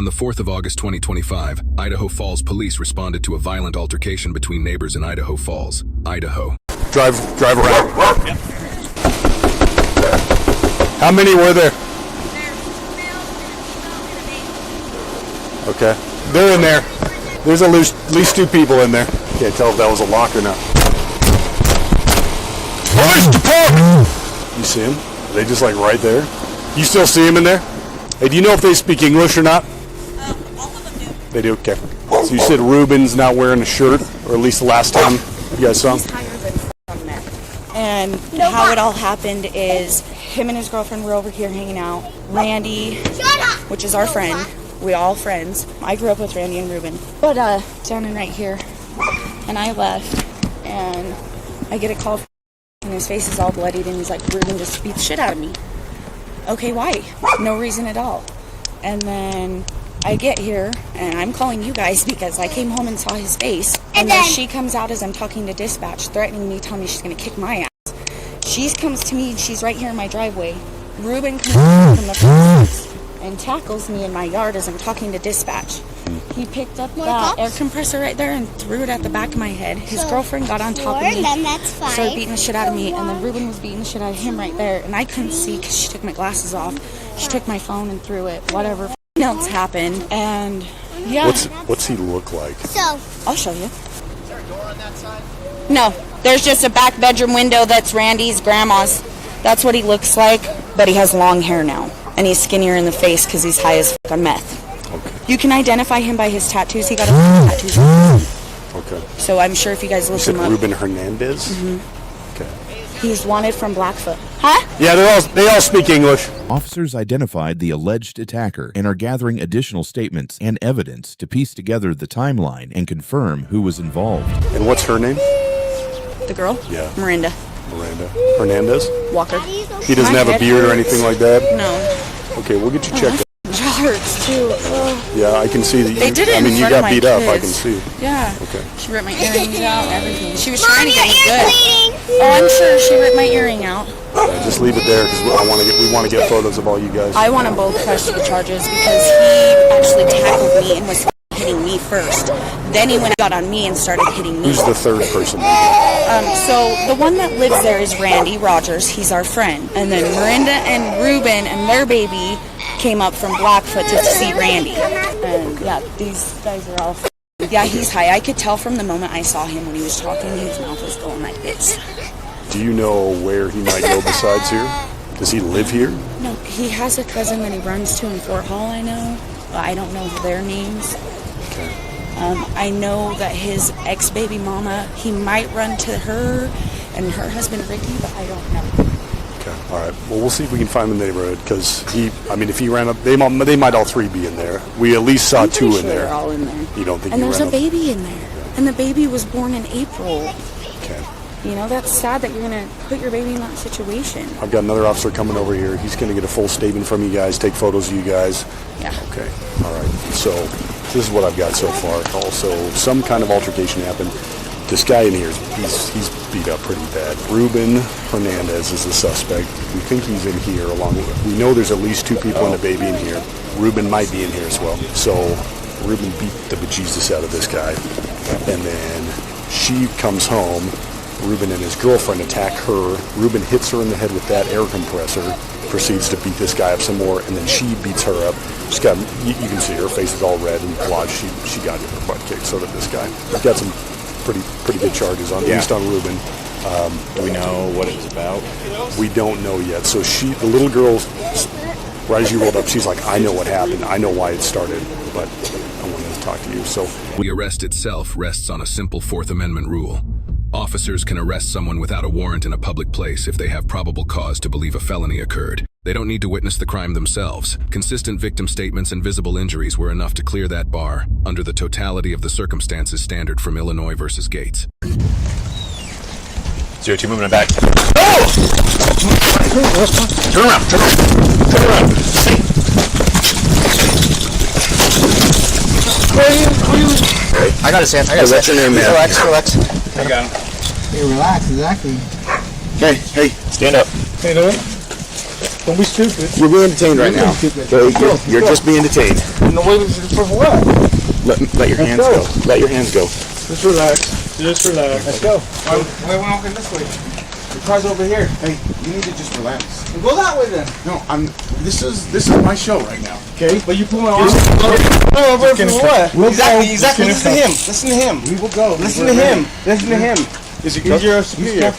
On the 4th of August 2025, Idaho Falls police responded to a violent altercation between neighbors in Idaho Falls, Idaho. Drive around. Yep. How many were there? Okay. They're in there. There's at least 2 people in there. Can't tell if that was a lock or not. Police department! You see them? Are they just like right there? You still see them in there? Hey, do you know if they speak English or not? All of them do. They do? Okay. So you said Ruben's not wearing a shirt, or at least the last time you guys saw him? He's higher than meth. And how it all happened is him and his girlfriend were over here hanging out. Randy, which is our friend, we all friends. I grew up with Randy and Ruben. But down in right here, and I left, and I get a call from and his face is all bloodied, and he's like, Ruben just beat the shit out of me. Okay, why? No reason at all. And then I get here, and I'm calling you guys because I came home and saw his face. And then she comes out as I'm talking to dispatch, threatening me, telling me she's going to kick my ass. She comes to me, and she's right here in my driveway. Ruben comes from the front and tackles me in my yard as I'm talking to dispatch. He picked up that air compressor right there and threw it at the back of my head. His girlfriend got on top of me, started beating the shit out of me, and then Ruben was beating the shit out of him right there, and I couldn't see because she took my glasses off. She took my phone and threw it. Whatever else happened, and yeah. What's he look like? I'll show you. Is there a door on that side? No, there's just a back bedroom window that's Randy's grandma's. That's what he looks like, but he has long hair now, and he's skinnier in the face because he's high as fuck on meth. Okay. You can identify him by his tattoos. He got a tattoos. Okay. So I'm sure if you guys look him up. Ruben Hernandez? Mm-hmm. Okay. He's wanted from Blackfoot. Huh? Yeah, they all speak English. Officers identified the alleged attacker and are gathering additional statements and evidence to piece together the timeline and confirm who was involved. And what's her name? The girl? Yeah. Miranda Hernandez? Walker. He doesn't have a beard or anything like that? No. Okay, we'll get you checked out. It hurts too. Yeah, I can see that They did it in you front got of beat my up, I can kids. see. Yeah. Okay. She ripped my earrings out and everything. She was trying to get me good. Oh, I'm sure she ripped my earring out. Yeah, just leave it there because we want to get photos of all you guys. I want them both pressed to the charges because he actually tackled me and was hitting me first. Then he got on me and started hitting me. Who's the third person? So the one that lives there is Randy Rogers. He's our friend. And then Miranda and Ruben and their baby came up from Blackfoot to see Randy. And yeah, these guys are all. Yeah, he's high. I could tell from the moment I saw him when he was talking, his mouth was going like this. Do you know where he might go besides here? Does he live here? No, he has a cousin that he runs to in Fort Hall, I know. But I don't know their names. Okay. I know that his ex-baby mama, he might run to her and her husband Ricky, but I don't know. Okay, all right. Well, we'll see if we can find him in the neighborhood because if he ran up, they might all 3 be in there. We at least saw 2 in there. They're all in there. You don't think? And there's a baby in there, and the baby was born in April. Okay. You know, that's sad that you're going to put your baby in that situation. I've got another officer coming over here. He's going to get a full statement from you guys, take photos of you guys. Yeah. Okay. All right. So this is what I've got so far. Also, some kind of altercation happened. This guy in here, he's beat up pretty bad. Ruben Hernandez is the suspect. We think he's in here along with, we know there's at least 2 people and a baby in here. Ruben might be in here as well. So Ruben beat the bejesus out of this guy. And then she comes home. Ruben and his girlfriend attack her. Ruben hits her in the head with that air compressor, proceeds to beat this guy up some more, and then she beats her up. She's got, you can see her face is all red and blotched. She got her butt kicked, so did this guy. We've got some pretty good charges on, at least on Ruben. Do we know what it was about? We don't know yet. So the little girl, right as you rolled up, she's like, I know what happened. I know why it started, but I wanted to talk to you. So The arrest itself rests on a simple Fourth Amendment rule. Officers can arrest someone without a warrant in a public place if they have probable cause to believe a felony occurred. They don't need to witness the crime themselves. Consistent victim statements and visible injuries were enough to clear that bar under the totality of the circumstances standard from Illinois versus Gates. 02 moving it back. Oh! Turn around. Turn around. I got his hands. What's your name, man? Relax. I got him. Hey, relax, exactly. Hey, stand up. How you doing? Don't be stupid. You're being detained right now. You're just being detained. No, wait, for what? Let your hands go. Let your hands go. Just relax. Just relax. Let's go. Why we're walking this way? The car's over here. Hey, you need to just relax. Go that way then. No, this is my show right now. Okay? But you pull my arm. Over for what? Exactly. Listen to him. Listen to him. We will go. Listen to him. Listen to him. Is it He's your superior.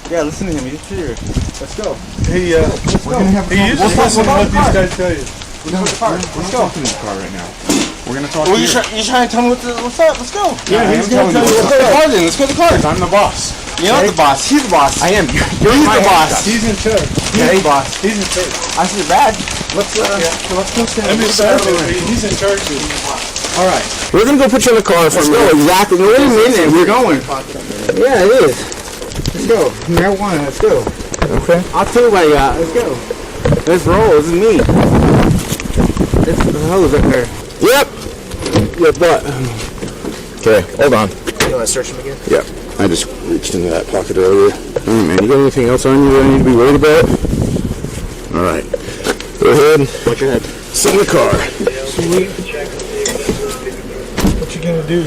Yeah, listen to him. He's superior. Let's go. Hey, we're gonna have a We'll listen to what these guys tell you. We're not talking in the car right now. We're gonna talk. You trying to tell me what's up? Let's go. Yeah, he's gonna tell you Let's go to the car then. Let's go to the car. I'm the boss. You're not the boss. He's the boss. I am. He's the boss. He's in charge. He's the boss. He's in charge. I see the badge. Let's go stand. He's in charge. All right. We're gonna go put you in the car for a minute. Exactly. Wait a minute. We're going. Yeah, it is. Let's go. Marijuana. Let's go. Okay. I'll tell you what I got. Let's go. Let's roll. This is me. The hell is up there? Yep. Your butt. Okay, hold on. You want to search him again? Yep. I just reached into that pocket earlier. All right, man. You got anything else on you that I need to be worried about? All right. Go ahead. Watch your head. Sit in the car. Sweet. What you gonna do?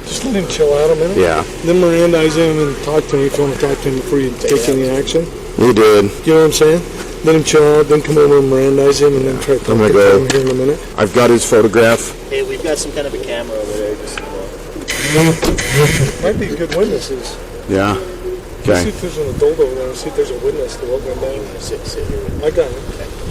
Just let him chill out a minute. Yeah. Then Mirandize him and talk to him if you want to talk to him before you take any action. You did. You know what I'm saying? Let him chill out, then come over and Mirandize him, and then try to talk to him here in a minute. I've got his photograph. Hey, we've got some kind of a camera over there. Just, Might be good witnesses. Yeah. See Okay. if there's an adult over there. See if there's a witness to what went down. sit here. I got it.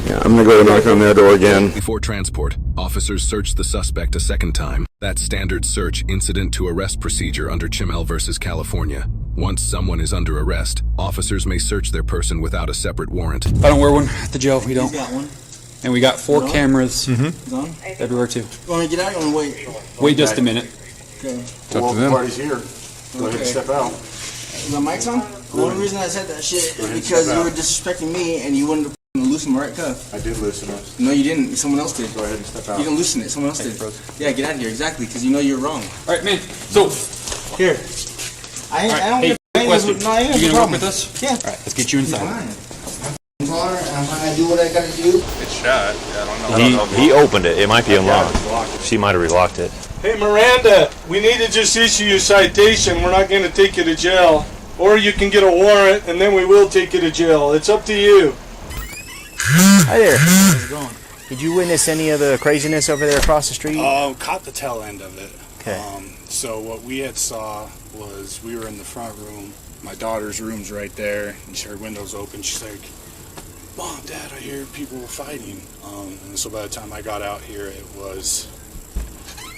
Yeah, I'm gonna go knock on their door again. Before transport, officers searched the suspect a second time. That's standard search incident to arrest procedure under Chimel versus California. Once someone is under arrest, officers may search their person without a separate warrant. I don't wear one at the jail. We don't. Got one. And we got 4 cameras On? everywhere too. You want me to get out? You want to wait? Wait just a minute. Okay. It's up to them. Party's here. Go ahead and step out. The mic's on? The only reason I said that shit is because you were disrespecting me and you wanted to loosen my right cuff. I did loosen it. No, you didn't. Someone else did. Go ahead and step out. You didn't loosen it. Someone else did. Yeah, get out of here. Exactly, because you know you're wrong. All right, man. So, Here. I don't hey, get quick question. No, I ain't You no gonna problem. work with us? Yeah. All right, let's get you inside. I'm gonna do what I gotta do. He opened it. It might be unlocked. She might have relocked it. Hey, Miranda, we need to just issue you a citation. We're not going to take you to jail. Or you can get a warrant, and then we will take you to jail. It's up to you. Hi there. How's it going? Did you witness any of the craziness over there across the street? Caught the tail end of it. Okay. So what we had saw was we were in the front room. My daughter's room's right there, and her window's open. She's like, "Mom, Dad, I hear people fighting." And so by the time I got out here, it was,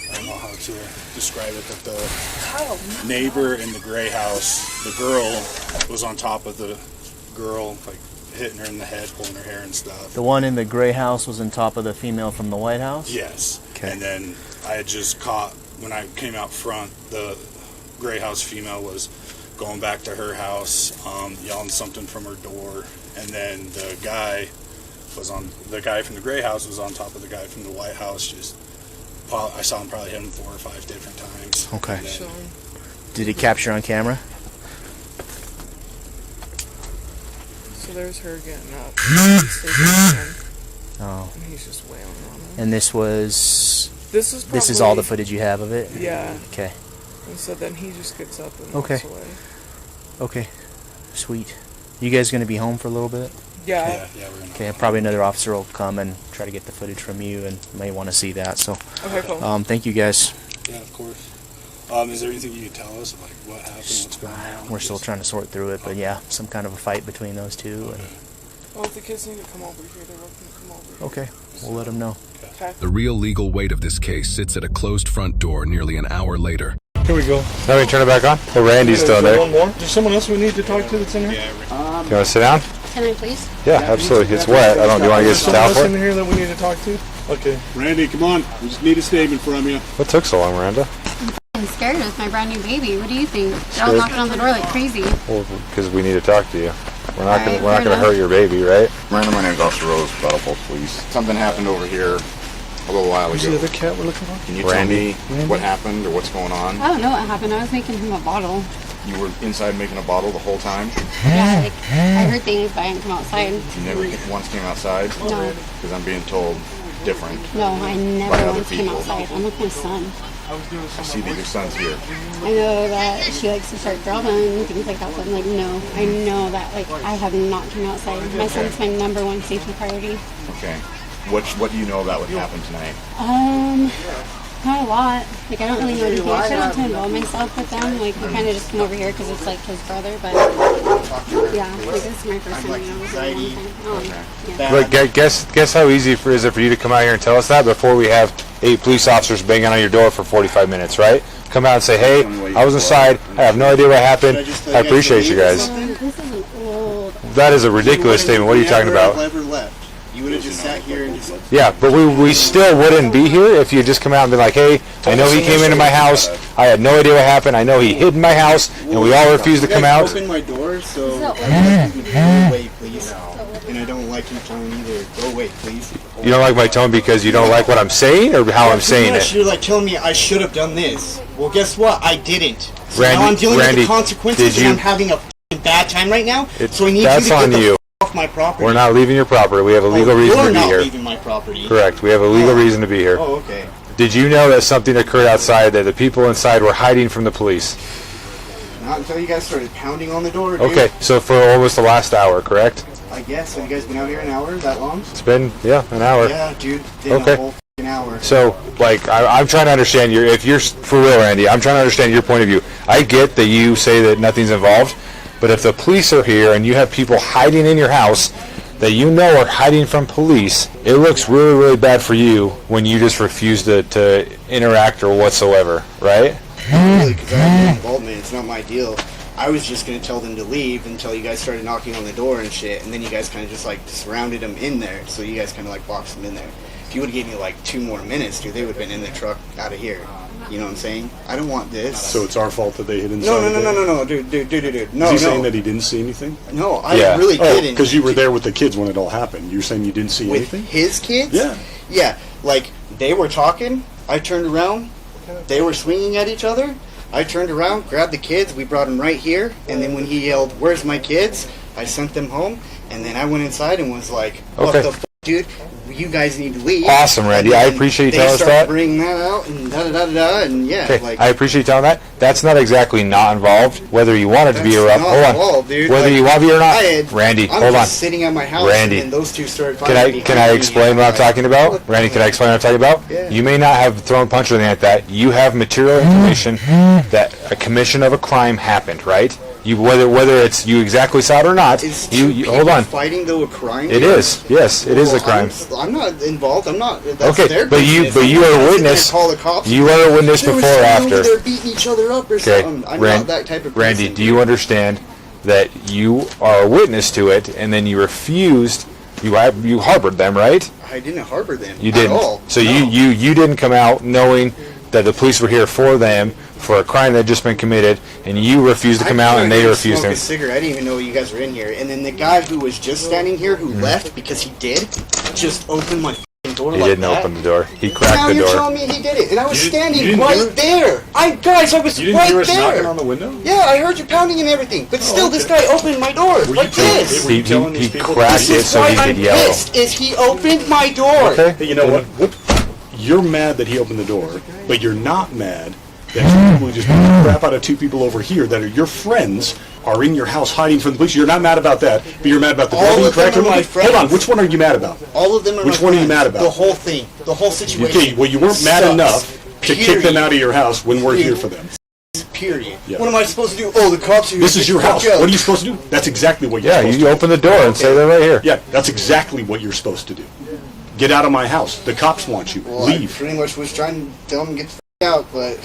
I don't know how to describe it, but the neighbor in the gray house, the girl was on top of the girl, like hitting her in the head, pulling her hair and stuff. The one in the gray house was on top of the female from the White House? Yes. Okay. And then I had just caught, when I came out front, the gray house female was going back to her house, yelling something from her door, and then the guy from the gray house was on top of the guy from the White House. Just, I saw him probably hit him 4 or 5 different times. Okay. And then, Did he capture on camera? So there's her getting up. Oh. And he's just wailing on her. And this is This all the footage you have of it? Yeah. Okay. And so then he just gets up and Okay. walks away. Okay. Sweet. You guys gonna be home for a little bit? Yeah. yeah, we're gonna. Okay, probably another officer will come and try to get the footage from you and may want to see that. So, Okay, cool. thank you guys. Yeah, of course. Is there anything you can tell us, like what happened, what's going on? We're still trying to sort through it, but yeah, some kind of a fight between those two. And, Well, if the kids need to come over here, they're welcome to come over here. okay, we'll let them know. Okay. The real legal weight of this case sits at a closed front door nearly an hour later. Here we go. Now we turn it back on. Oh, Randy's still there. One more. Is there someone else we need to talk to that's in here? You want to sit down? Can I please? Yeah, absolutely. It's wet. I don't. Do you want to get Is some there towel someone else for in it? here that we need to talk to? Okay. Randy, come on. We just need a statement from you. What took so long, Miranda? I'm scared with my brand new baby. What do you think? They're all knocking on the door like crazy. Well, because we need to talk to you. We're not Alright, gonna fair hurt your baby, right? Miranda, my name's Officer Rose, Idaho Falls Police. Something happened over here a little while Who's the ago. other cat we're looking for? Can you tell me what happened or what's going on? I don't know what happened. I was making him a bottle. You were inside making a bottle the whole time? Yeah, like, I heard things, but I didn't come outside. You never once came outside? No. Because I'm being told different. No, I by never other once came people. outside. I'm with my son. I see that your son's here. I know that she likes to start drama and things like that, but I'm like, no. I know that, like, I have not come outside. My son's my number one safety priority. Okay. What do you know about what happened tonight? Not a lot. Like, I don't really know anything. I try not to involve myself with them. Like, we kind of just come over here because it's, like, his brother, but, yeah, like, this is my first time, you know, it's a long time. Yeah. But guess how easy is it for you to come out here and tell us that before we have 8 police officers banging on your door for 45 minutes, right? Come out and say, hey, I was inside, I have no idea what happened, I appreciate you guys. This is an old... That is a ridiculous statement. What are you talking about? You would have just sat here and just... Yeah, but we still wouldn't be here if you had just come out and been like, hey, I know he came into my house, I had no idea what happened, I know he hid in my house, and we all refused to come out. Open my door, so go away, please. And I don't like your tone either. Go away, please. You don't like my tone because you don't like what I'm saying, or how I'm saying it? You're like telling me I should have done this. Well, guess what? I didn't. So Randy, now I'm dealing with Randy, the consequences, and I'm having a bad time right now. So I need that's you to on get the you. off my property. We're not leaving your property. We have a legal reason to be here. You're not leaving my property. Correct. We have a legal reason to be here. Oh, okay. Did you know that something occurred outside, that the people inside were hiding from the police? Not until you guys started pounding on the door, dude. Okay, so for almost the last hour, correct? I guess. Have you guys been out here an hour? That long? It's been, yeah, an hour. Yeah, dude. Been Okay. a whole f***ing hour. So, like, I'm trying to understand if you're for real, Randy, I'm trying to understand your point of view. I get that you say that nothing's involved, but if the police are here and you have people hiding in your house that you know are hiding from police, it looks really, really bad for you when you just refuse to interact or whatsoever, right? Really, because I have no involvement. It's not my deal. I was just going to tell them to leave until you guys started knocking on the door and shit, and then you guys kind of just, like, surrounded them in there, so you guys kind of, like, boxed them in there. If you would have gave me, like, 2 more minutes, dude, they would have been in the truck out of here. You know what I'm saying? I don't want this. So it's our fault that they hid inside? No, dude. No, Is he saying that he didn't see anything? No, I really didn't. Because you were there with the kids when it all happened. You're saying you didn't see anything? With his kids? Yeah. Yeah, like, they were talking, I turned around, they were swinging at each other, I turned around, grabbed the kids, we brought them right here, and then when he yelled, "Where's my kids?" I sent them home, and then I went inside and was like, "What the f***, dude? You guys need to leave." Awesome, Randy. I appreciate you telling us that. They started bringing that out, and da-da-da-da-da, and yeah. Okay, like, I appreciate you telling that. That's not exactly not involved, whether you wanted to be or up. Hold on. Involved, dude. Whether like, you want to be or not. Randy, I'm hold on. just sitting at my house, Randy, and those two started fighting. Can I explain what I'm talking about? Randy, can I explain what I'm talking about? Yeah. You may not have thrown a punch or anything like that. You have material information that a commission of a crime happened, right? You whether it's you exactly saw it or not. You hold on. Fighting though a crime? It is. Yes, it is a crime. I'm not involved. I'm not. That's Okay, their but you are a witness. Call the cops. You are a witness They were before or standing over after. there beating each other up or something. I'm not that type of person. Randy, do you understand that you are a witness to it, and then you refused? You harbored them, right? I didn't harbor them. You didn't. At all. So no. you didn't come out knowing that the police were here for them for a crime that had just been committed, and you refused to come out, and they refused to. to. Cigarette. I didn't even know you guys were in here. And then the guy who was just standing here, who left because he did, just opened my door. He didn't open the door. He cracked now the door. You're telling me he did it, and I was standing right there. I was right there. You didn't hear us knocking on the window? Yeah, I heard you pounding and everything, but still, this guy opened my door like this. He cracked it so he could yell. Pissed is he opened my door. Okay. Hey, you know what? You're mad that he opened the door, but you're not mad that two people who just beat the crap out of 2 people over here that are your friends are in your house hiding from the police. You're not mad about that, but you're mad about the door being cracked. Hold on, which one are you mad about? All of them are. Which one are you mad about? The whole thing, the whole situation. Okay, well you weren't mad enough to kick them out of your house when we're here for them. Period. Yeah. What am I supposed to do? Oh, the cops are here. This is your house. What are you supposed to do? That's exactly what you're supposed to do. Yeah, you open the door and say they're right here. Yeah, that's exactly what you're supposed to do. Get out of my house. The cops want you. Well, leave. I pretty much was trying to tell him to get the f*** out, but,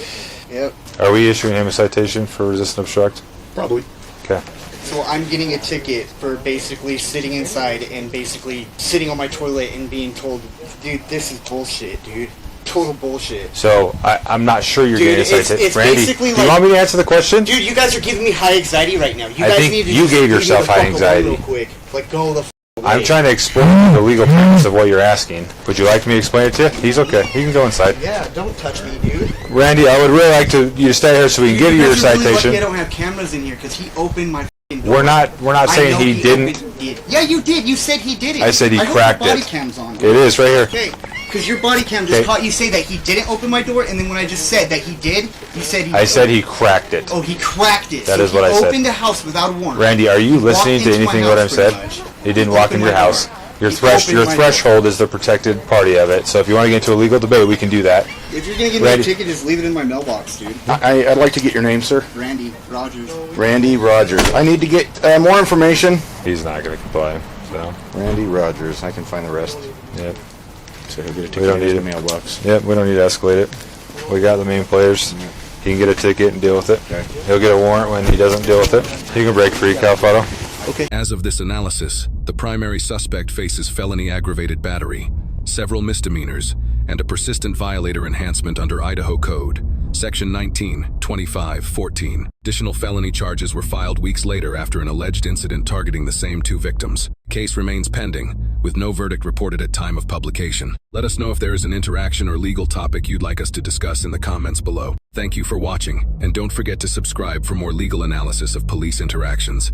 yep. Are we issuing him a citation for resist and obstruct? Probably. Okay. So I'm getting a ticket for basically sitting inside and basically sitting on my toilet and being told, dude, this is bullshit, dude. Total bullshit. So I'm not sure you're getting a citation. It's Randy, basically do you want me to answer the question? Dude, you guys are giving me high anxiety right now. You I guys think need to you just gave leave me yourself the high fuck alone anxiety. real quick. Like, go the f*** away. I'm trying to explain the legal premise of what you're asking. Would you like me to explain it to you? He's okay. He can go inside. Yeah, don't touch me, dude. Randy, I would really like you to stay here so we can give you your citation. I don't have cameras in here because he opened my door. We're not saying he didn't. Yeah, you did. You said he did it. I said he cracked it. Body cam's on. It is right here. Okay, because your body cam just caught you say that he didn't open my door, and then when I just said that he did, you said he. I said he cracked it. Oh, he cracked it. That is what I said. He opened the house without a warrant. Randy, are you listening to anything what I've said? He didn't walk into your house. Your threshold is the protected party of it. So if you want to get into a legal debate, we can do that. If you're gonna give me a ticket, just leave it in my mailbox, dude. I'd like to get your name, sir. Randy Rogers. Randy Rogers. I need to get more information. He's not going to comply. So Randy Rogers. I can find the rest. Yep. So he'll get a ticket. We don't need in a mailbox. Yep. We don't need to escalate it. We got the main players. Yep. He can get a ticket and deal with it. Okay. He'll get a warrant when he doesn't deal with it. He can break free, Calfado. Okay. As of this analysis, the primary suspect faces felony aggravated battery, several misdemeanors, and a persistent violator enhancement under Idaho Code, Section 19-25-14. Additional felony charges were filed weeks later after an alleged incident targeting the same two victims. Case remains pending, with no verdict reported at time of publication. Let us know if there is an interaction or legal topic you'd like us to discuss in the comments below. Thank you for watching, and don't forget to subscribe for more legal analysis of police interactions.